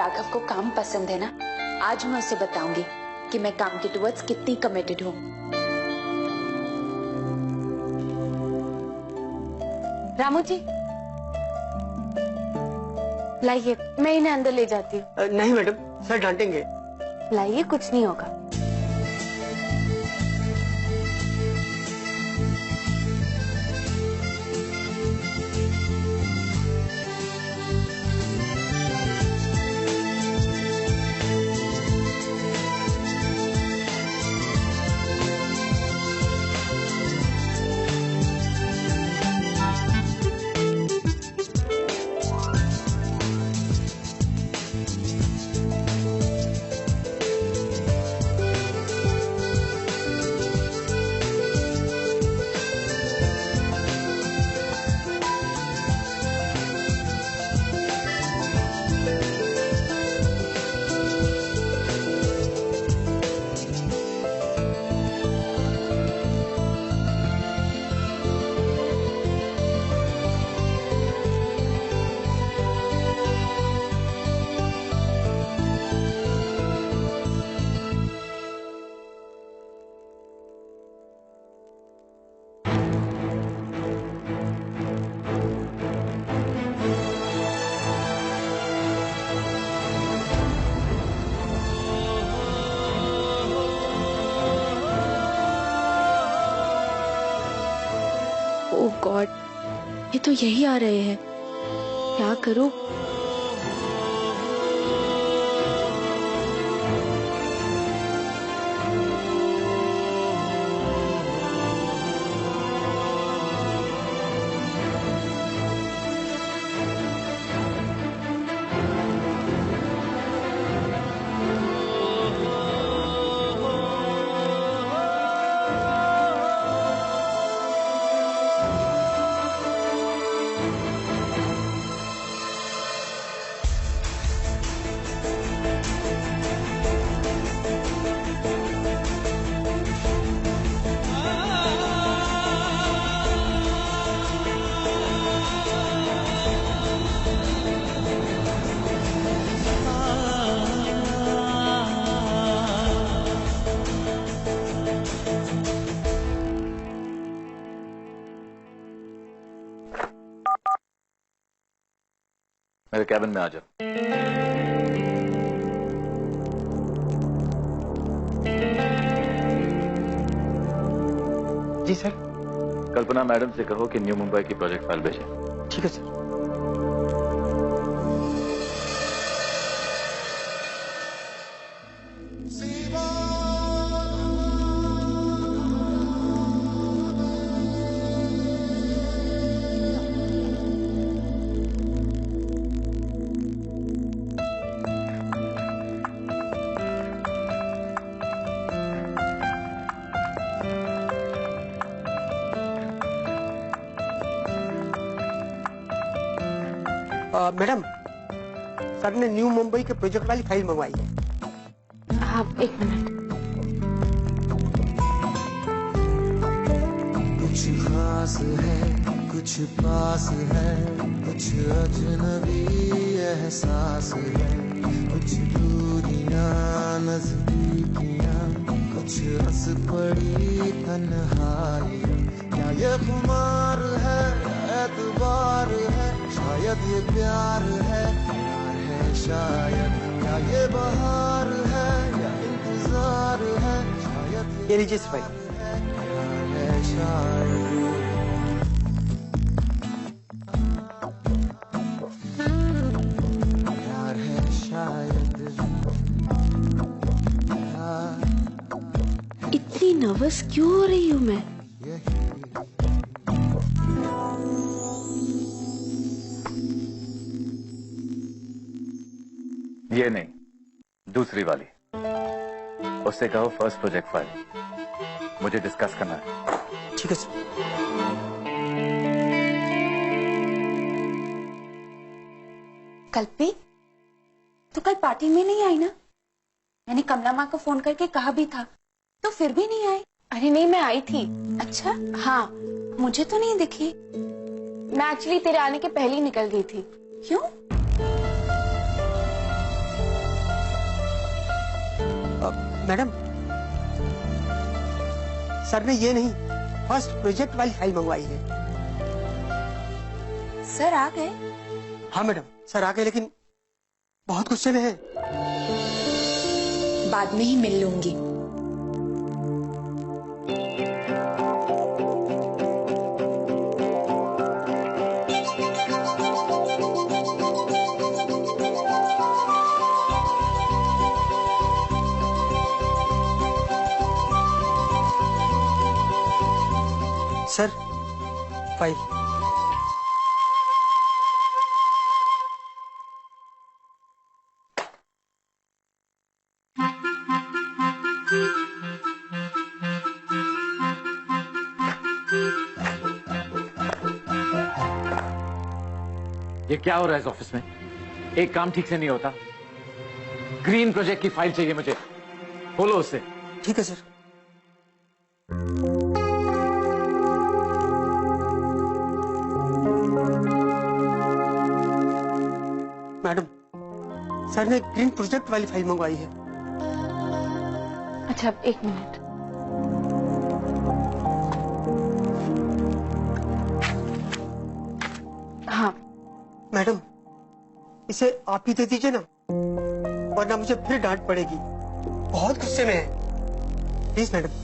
राघव को काम पसंद है ना, आज मैं उसे बताऊंगी कि मैं काम के टुवर्ड्स कितनी कमिटेड हूँ। रामू जी, लाइए, मैं इन्हें अंदर ले जाती हूँ। नहीं मैडम, सर डांटेंगे। लाइए, कुछ नहीं होगा। ओह गॉड, ये तो यही आ रहे हैं। क्या करूं? मेरे कैबिन में आ जाओ। जी सर। कल्पना मैडम से कहो कि न्यू मुंबई की प्रोजेक्ट फाइल भेजें। ठीक है सर। मैडम, सर ने न्यू मुंबई के प्रोजेक्ट वाली फाइल मंगवाई है। आप एक मिनट। कुछ खास है, कुछ पास है, कुछ अजनबी एहसास है, कुछ दूरियां नजदीकियां, कुछ हंस पड़ी तन्हाई। क्या ये खुमार है, एतबार है, शायद ये प्यार है शायद। क्या ये बहार है या इंतजार है, शायद ये लीजिए भाई। है शायद। प्यार है शायद। इतनी नर्वस क्यों हो रही हूँ मैं? ये नहीं, दूसरी वाली। उससे कहो फर्स्ट प्रोजेक्ट फाइल मुझे डिस्कस करना है। ठीक है सर। कल्पी, तो कल पार्टी में नहीं आई ना? मैंने कमला माँ को फोन करके कहा भी था, तो फिर भी नहीं आई। अरे नहीं, मैं आई थी। अच्छा, हाँ, मुझे तो नहीं दिखी। मैं एक्चुअली तेरे आने के पहले ही निकल गई थी। क्यों? मैडम, सर ने ये नहीं, फर्स्ट प्रोजेक्ट वाली फाइल मंगवाई है। सर आ गए? हाँ मैडम, सर आ गए, लेकिन बहुत गुस्से में है। बाद में ही मिल लूंगी। Sir, file. ये क्या हो रहा है इस ऑफिस में? एक काम ठीक से नहीं होता। ग्रीन प्रोजेक्ट की फाइल चाहिए मुझे, बोलो उससे। ठीक है सर। मैडम, सर ने ग्रीन प्रोजेक्ट वाली फाइल मंगवाई है। अच्छा, एक मिनट। हाँ मैडम, इसे आप ही दे दीजिए ना, वरना मुझे फिर डांट पड़ेगी। बहुत गुस्से में है। Please madam.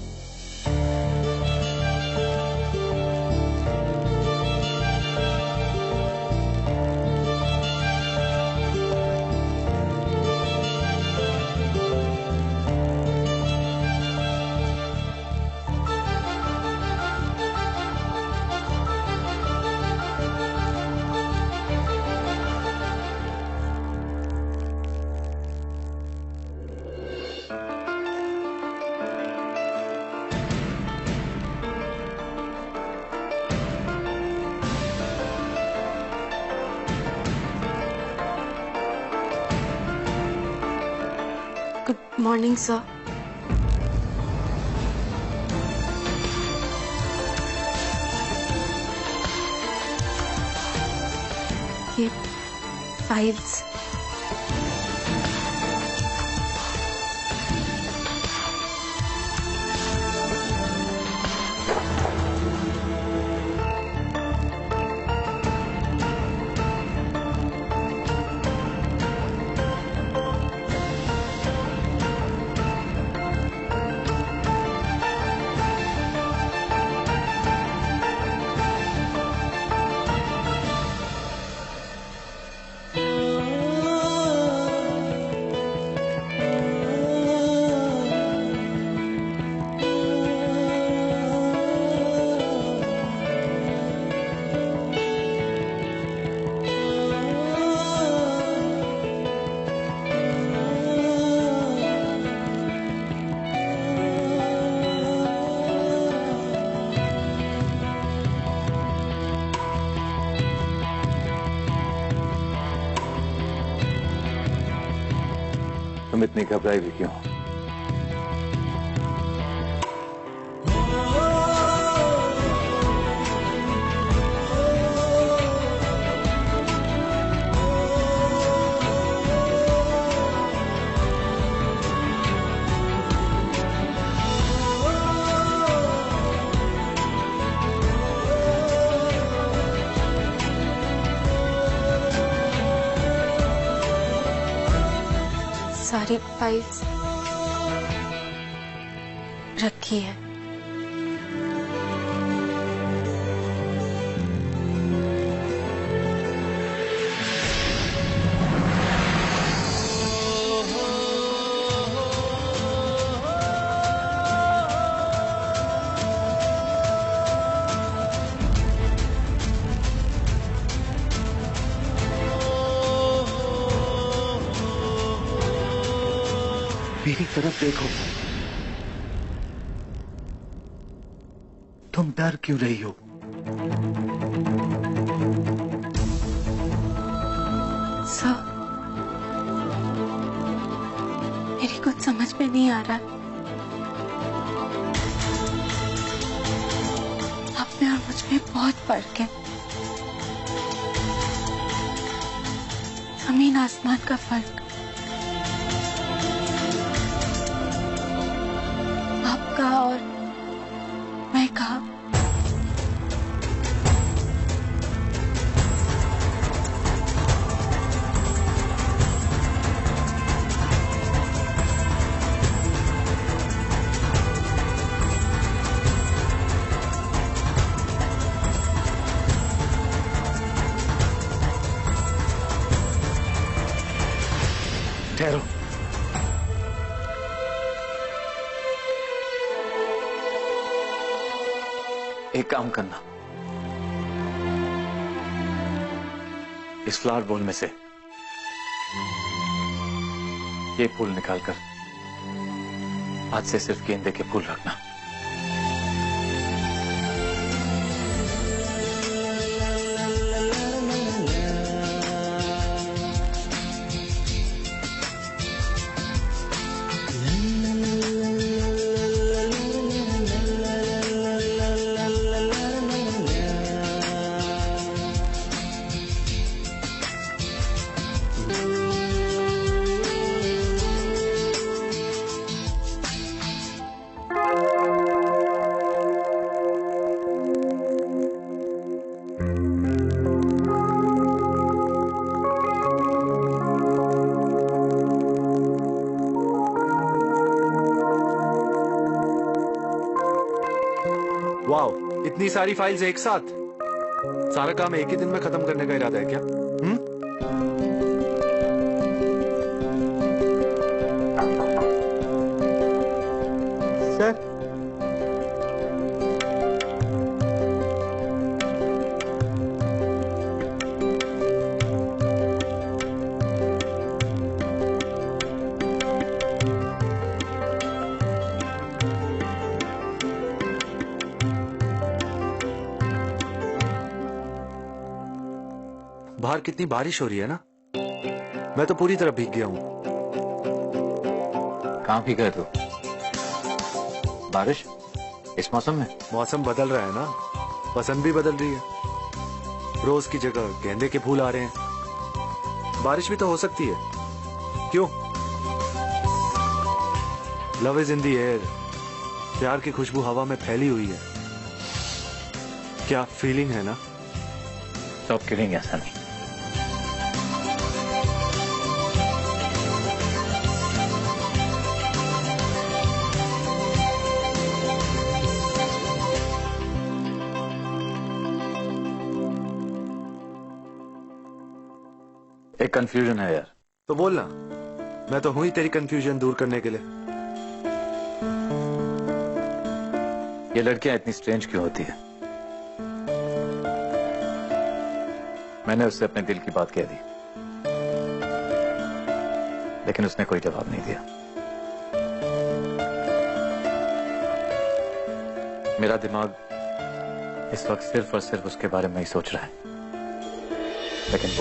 Good morning sir. ये फाइल्स। तुम इतनी घबराई भी क्यों? सारी फाइल्स रखी है। मेरी तरफ देखो। तुम डर क्यों रही हो? सर, मेरी कुछ समझ में नहीं आ रहा। आप में और मुझ में बहुत फर्क है, जमीन आसमान का फर्क। कहा और मैं कहा। ठहरो। एक काम करना, इस फ्लावर बोल में से ये फूल निकालकर आज से सिर्फ गेंदे के फूल रखना। वाओ, इतनी सारी फाइल्स एक साथ। सारा काम एक ही दिन में खत्म करने का इरादा है क्या? सर, बाहर कितनी बारिश हो रही है ना, मैं तो पूरी तरह भीग गया हूं। कहां भीगा है तू? बारिश इस मौसम में? मौसम बदल रहा है ना, पसंद भी बदल रही है। रोज की जगह गेंदे के फूल आ रहे हैं। बारिश भी तो हो सकती है, क्यों? Love is in the air. प्यार की खुशबू हवा में फैली हुई है। क्या फीलिंग है ना? स्टॉप किडिंग, ऐसा नहीं। एक कंफ्यूजन है यार। तो बोलना, मैं तो हूं ही तेरी कंफ्यूजन दूर करने के लिए। ये लड़कियां इतनी स्ट्रेंज क्यों होती है? मैंने उससे अपने दिल की बात कह दी, लेकिन उसने कोई जवाब नहीं दिया। मेरा दिमाग इस वक्त सिर्फ और सिर्फ उसके बारे में ही सोच रहा है, लेकिन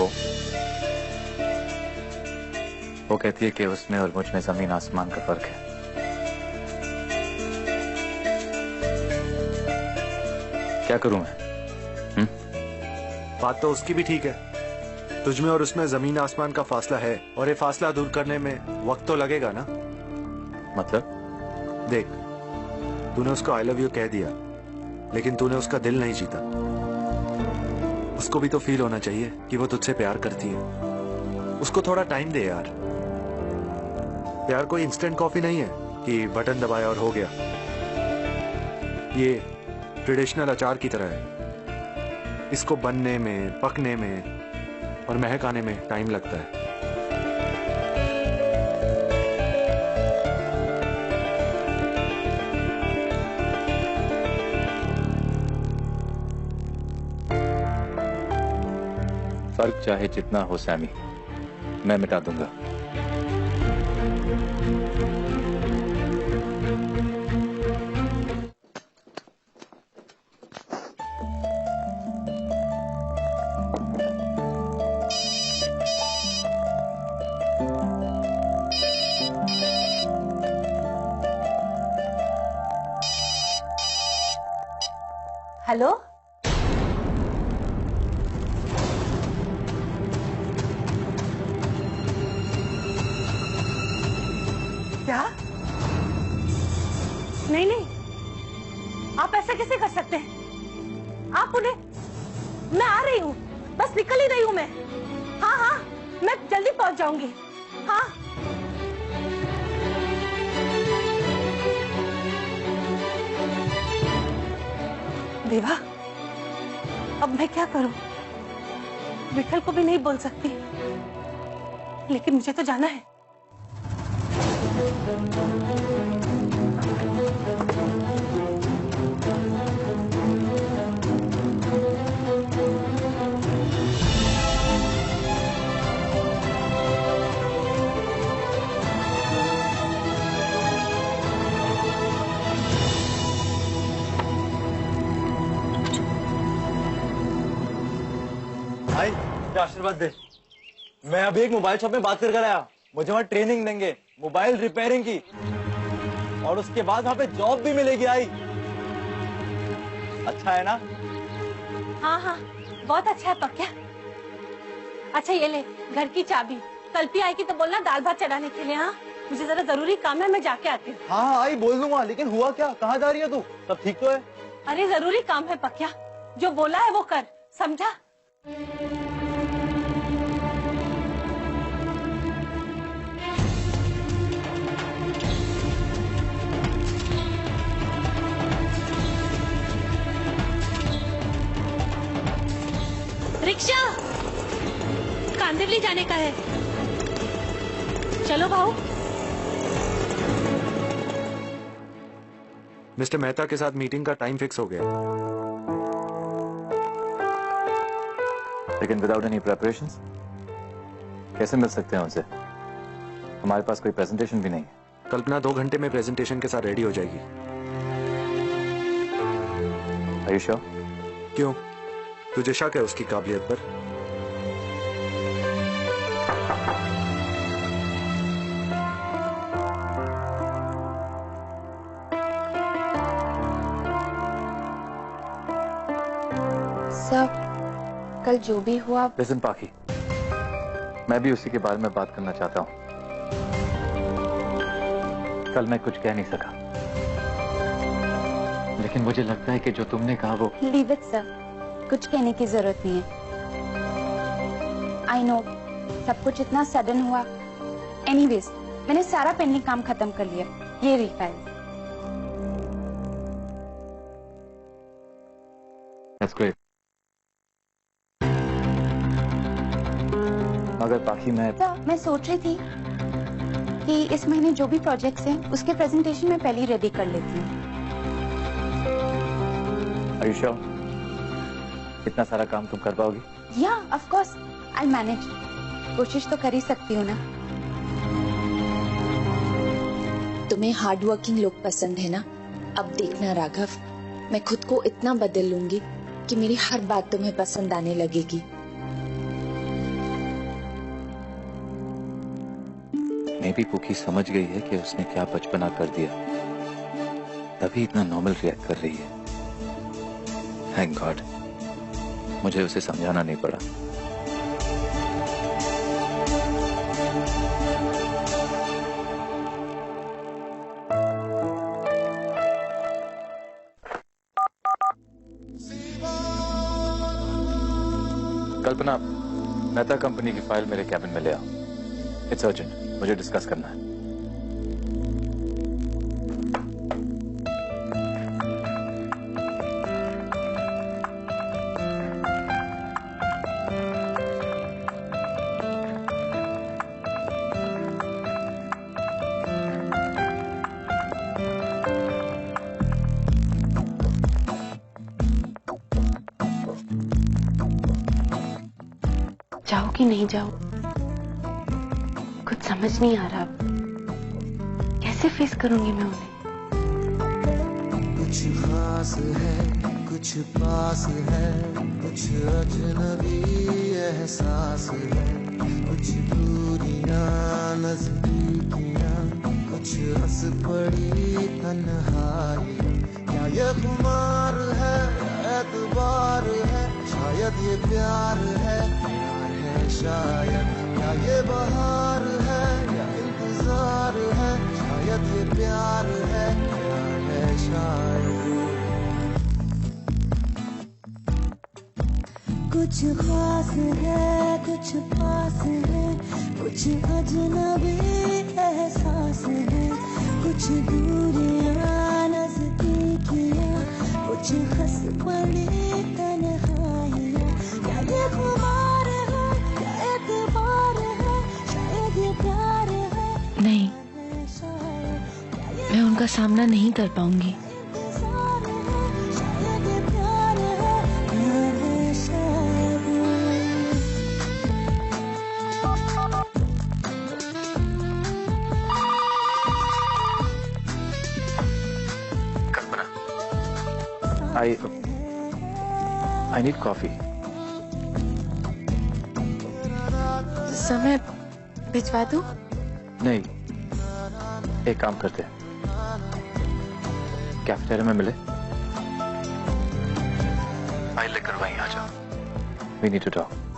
वो कहती है कि उसमें और मुझ में जमीन आसमान का फर्क है। क्या करूं मैं? बात तो उसकी भी ठीक है। तुझमें और उसमें जमीन आसमान का फासला है, और ये फासला दूर करने में वक्त तो लगेगा ना। मतलब? देख, तूने उसको आई लव यू कह दिया, लेकिन तूने उसका दिल नहीं जीता। उसको भी तो फील होना चाहिए कि वो तुझसे प्यार करती है। उसको थोड़ा टाइम दे यार। प्यार कोई इंस्टेंट कॉफी नहीं है कि बटन दबाया और हो गया। ये ट्रेडिशनल अचार की तरह है। इसको बनने में, पकने में और महक आने में टाइम लगता है। फर्क चाहे जितना हो सैमी, मैं मिटा दूंगा। हेलो, क्या? नहीं नहीं, आप ऐसा कैसे कर सकते हैं? आप उन्हें, मैं आ रही हूँ, बस निकल ही रही हूँ मैं। हाँ हाँ, मैं जल्दी पहुंच जाऊंगी। हाँ देवा, अब मैं क्या करूं? विठल को भी नहीं बोल सकती, लेकिन मुझे तो जाना है। भाई आशीर्वाद दे। मैं अभी एक मोबाइल शॉप में बात कर आया, मुझे वहाँ ट्रेनिंग देंगे मोबाइल रिपेयरिंग की, और उसके बाद वहाँ पे जॉब भी मिलेगी। आई अच्छा है ना? हाँ हाँ, बहुत अच्छा है पक्या। अच्छा ये ले घर की चाबी, कल्पी आएगी तो बोलना दाल भात चढ़ाने के लिए। हाँ मुझे जरा जरूरी काम है, मैं जाके आती हूँ। हाँ आई बोल दूंगा, लेकिन हुआ क्या? कहाँ जा रही है तू? सब ठीक तो है? अरे जरूरी काम है पक्या, जो बोला है वो कर, समझा? रिक्शा कांदिवली जाने का है, चलो भाऊ। मिस्टर मेहता के साथ मीटिंग का टाइम फिक्स हो गया, लेकिन विदाउट एनी प्रेपरेशंस कैसे मिल सकते हैं उनसे? हमारे पास कोई प्रेजेंटेशन भी नहीं है। कल्पना 2 घंटे में प्रेजेंटेशन के साथ रेडी हो जाएगी। Are you sure? क्यों, तुझे शक है उसकी काबिलियत पर? सब कल जो भी हुआ। लिसन पाखी, मैं भी उसी के बारे में बात करना चाहता हूँ। कल मैं कुछ कह नहीं सका, लेकिन मुझे लगता है कि जो तुमने कहा वो। लीव इट सर, कुछ कहने की जरूरत नहीं है। आई नो सब कुछ इतना सडन हुआ। एनीवेज मैंने सारा पेंडिंग काम खत्म कर लिया, ये रही फाइल। That's great. मगर बाकी मैं सोच रही थी कि इस महीने जो भी प्रोजेक्ट्स हैं उसके प्रेजेंटेशन में पहले ही रेडी कर लेती हूँ। Are you sure? इतना सारा काम तुम कर पाओगी? या ऑफ कोर्स आई मैनेज, कोशिश तो कर ही सकती हूँ ना। तुम्हें हार्ड वर्किंग लोग पसंद है ना? अब देखना राघव, मैं खुद को इतना बदल लूंगी कि मेरी हर बात तुम्हें पसंद आने लगेगी। मैं भी पुखी समझ गई है कि उसने क्या बचपना कर दिया, तभी इतना नॉर्मल रिएक्ट कर रही है। थैंक गॉड, मुझे उसे समझाना नहीं पड़ा। कल्पना, मेहता कंपनी की फाइल मेरे कैबिन में ले आओ। इट्स अर्जेंट, मुझे डिस्कस करना है। जाओ कि नहीं जाओ, कुछ समझ नहीं आ रहा। कैसे फेस करूंगी मैं उन्हें? कुछ खास है, कुछ पास है, कुछ अजनबी एहसास है, कुछ दूरियां नजदीकियां, कुछ हंस पड़ी तन्हाई। क्या ये खुमार है या एतबार है, शायद ये प्यार है शायद, क्या ये बहार है या इंतजार है, शायद ये प्यार है शायद। कुछ खास है, कुछ पास है, कुछ अजनबी एहसास है, कुछ दूरियां नजदीकियां, कुछ हंस पड़ी तन्हाइयां। क्या ये खुमार है, क्या एतबार है, शायद ये प्यार है। नहीं, मैं उनका सामना नहीं कर पाऊंगी। I need coffee. समय भिजवा दूं? नहीं, एक काम करते हैं, कैफेटेरिया में मिले, फाइल लेकर वहीं आ जाओ। We need to talk.